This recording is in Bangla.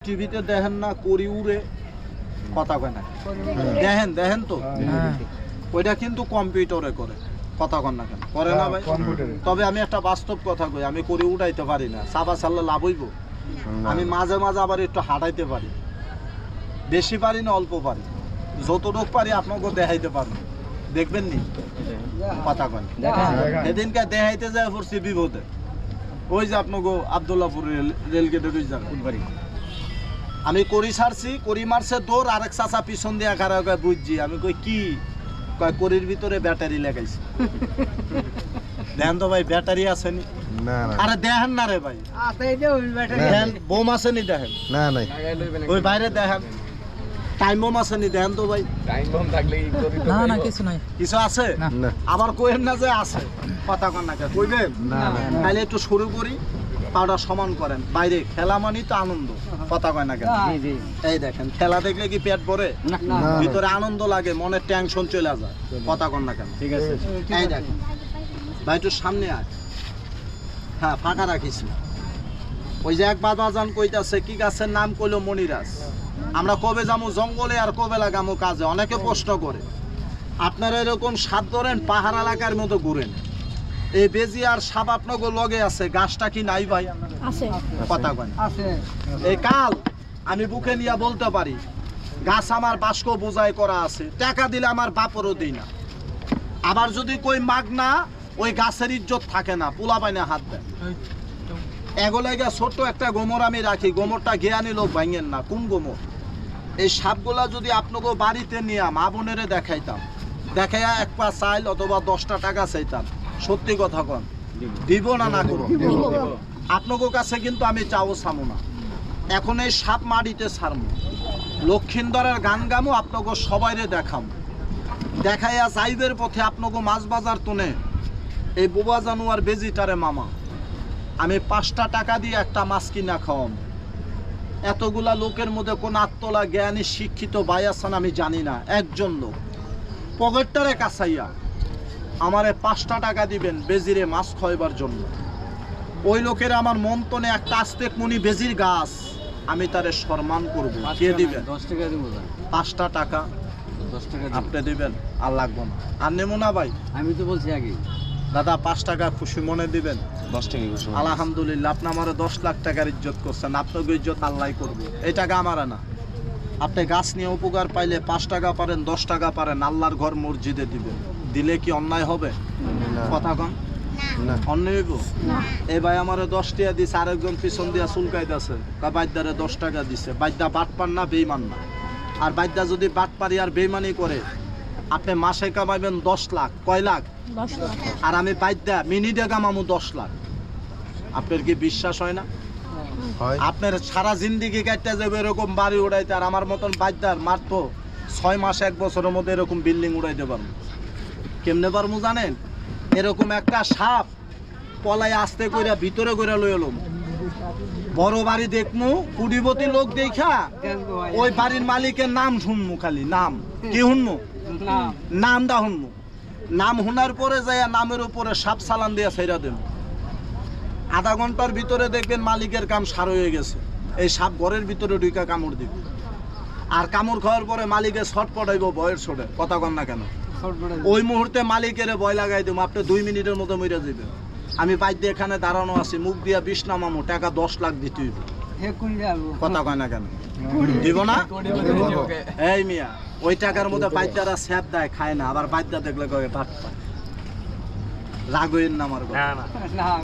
টিভিতে দেখেন না করি উড়ে কথা কয় না দেখেন তো ওইটা কিন্তু কম্পিউটারে করে কথা কন না কেন করে না ভাই তবে আমি একটা বাস্তব কথা কই আমি করি উড়াইতে পারি না চাপা চাললে লাভ হইব আমি মাঝে মাঝে আবার একটু হাঁটাইতে পারি বেশি পারি না অল্প পারি যতটুকু পারি আপনাকে দেখাইতে পারবো দেখবেন নি কথা কন এদিনকে দেখাইতে যায় পড়ছি বিপদে ওই যে আপনাকে আব্দুল্লাহপুর রেলগেটের ওই জায়গা আমি করি ছাড়ছি করি মারছে দৌড় আরেক চাচা পিছন দিয়ে খারা কয় বুঝছি আমি কই কি কয় করির ভিতরে ব্যাটারি লাগাইছে দেখেন তো ভাই ব্যাটারি আসেনি আরে দেখেন না রে ভাই বোম আসেনি দেখেন ওই বাইরে দেখেন টাইম বোম আসেনি দেখেন তো ভাই না কিছু নাই কিছু আছে আবার কইেন না যে আছে কথা কন না কইবেন তাহলে একটু শুরু করি পাউডা সমান করেন বাইরে খেলা মানেই তো আনন্দ কথা কয় না কেন এই দেখেন খেলা দেখলে কি পেট ভরে ভিতরে আনন্দ লাগে মনের টেনশন চলে যায় কথা কন না কেন ঠিক আছে এই দেখেন ভাই একটু সামনে আয় হ্যাঁ ফাঁকা রাখিস না ওই যে এক বাবাজান কইতাছে কি গাছের নাম কইলো মনিরাজ আমরা কবে যাবো জঙ্গলে আর কবে লাগামো কাজে অনেকে প্রশ্ন করে আপনারা এরকম সাত ধরেন পাহাড় এলাকার মতো ঘুরেন এই বেজি আর সাপ আপনাকে লগে আছে গাছটা কি নাই ভাই আছে কথা কয় আছে এই কাল আমি বুকে নিয়ে বলতে পারি গাছ আমার বাস্ক বোঝাই করা আছে টাকা দিলে আমার বাপরও দিই না আবার যদি কই মাগনা ওই গাছের ইজ্জত থাকে না পোলা পাইনা হাত দেয় এগুলো ছোট্ট একটা গোমর আমি রাখি গোমরটা জ্ঞানী লোক ভাঙেন না কোন গোমর এই সাপগুলা যদি আপনাকে বাড়িতে নিয়ে মা বোনেরে দেখাইতাম দেখাইয়া এক পা চাইল অথবা 10টা টাকা চাইতাম সত্যি কথা কন দিব না না করো আপনাকে কাছে কিন্তু আমি চাও ছামো না এখন এই সাপ মাটিতে ছাড়মু লক্ষিন্দরের গান গামু আপনাকে সবাইরে দেখামু দেখাইয়া যাইবের পথে আপনাকে মাছ বাজার তুনে এই বোবা জানুয়ার বেজিটারে মামা আমি 5টা টাকা দিয়ে একটা মাছ কিনা খাওয়াম এতগুলা লোকের মধ্যে কোন আত্মলা জ্ঞানী শিক্ষিত ভাই আছেন আমি জানি না একজন লোক পকেটটারে কাছাইয়া আমারে 5টা টাকা দিবেন বেজিরে মাছ খাওয়াবার জন্য ওই লোকের আমার মন্তনে একটা আস্তেক মনি বেজির গাছ আমি তারে সম্মান করব কে দিবেন 10 টাকা দিব 5টা টাকা 10 টাকা আপনি দিবেন আর লাগবে না আর নেবো না ভাই আমি তো বলছি আগে দাদা 5 টাকা খুশি মনে দিবেন 10 টাকা খুশি আলহামদুলিল্লাহ আপনি আমার 10 লাখ টাকার ইজ্জত করছেন আপনাকে ইজ্জত আল্লাহ করবে এই টাকা আমার না আপনি গাছ নিয়ে উপকার পাইলে 5 টাকা পারেন 10 টাকা পারেন আল্লাহর ঘর মসজিদে দিবেন দিলে কি অন্যায় হবে কথা কন অন্যায় হইব এই ভাই আমার 10 টাকা দিছে আরেকজন পিছন দিয়া চুলকাইতেছে বাইদারে 10 টাকা দিছে বাইদা বাটপার না বেইমান না আর বাইদা যদি বাটপারি আর বেইমানি করে আপনি মাসে কামাইবেন 10 লাখ কয় লাখ 10 লাখ আর আমি বাইদা মিনিটে কামামু 10 লাখ আপনার কি বিশ্বাস হয় না আপনার সারা জিন্দিগি কাটতে যাবে এরকম বাড়ি উড়াইতে আর আমার মতন বাইদার মাত্র 6 মাস 1 বছরের মধ্যে এরকম বিল্ডিং উড়াইতে পারবো কেমনে পারবো জানেন এরকম একটা সাপ পলাই আস্তে কইরা ভিতরে কইরা লই এলাম বড় বাড়ি দেখমু কুড়িবতী লোক দেখা ওই বাড়ির মালিকের নাম শুনমু খালি নাম কি শুনমু নামটা শুনমু নাম শোনার পরে যাইয়া নামের উপরে সাপ চালান দিয়া ছাইরা দেব আধা ঘন্টার ভিতরে দেখবেন মালিকের কাম সার হয়ে গেছে এই সাপ ঘরের ভিতরে ঢুকা কামড় দিবে আর কামড় খাওয়ার পরে মালিকের শট পড়াইব বয়ের ছোটে কথা কন না কেন ওই মুহূর্তে মালিকের ভয় লাগাই দেবো আপনি 2 মিনিটের মতো মরে যাবেন আমি বাইরে এখানে দাঁড়ানো আছি মুখ দিয়া 20 নামামো টাকা 10 লাখ দিতে হইব কথা কয় না কেন দিব না এই মিয়া ওই টাকার মধ্যে বাইদারা স্যাপ দেয় খায় না আবার বাইদা দেখলে কয়ে ভাত পায় রাগ হইন না আমার কথা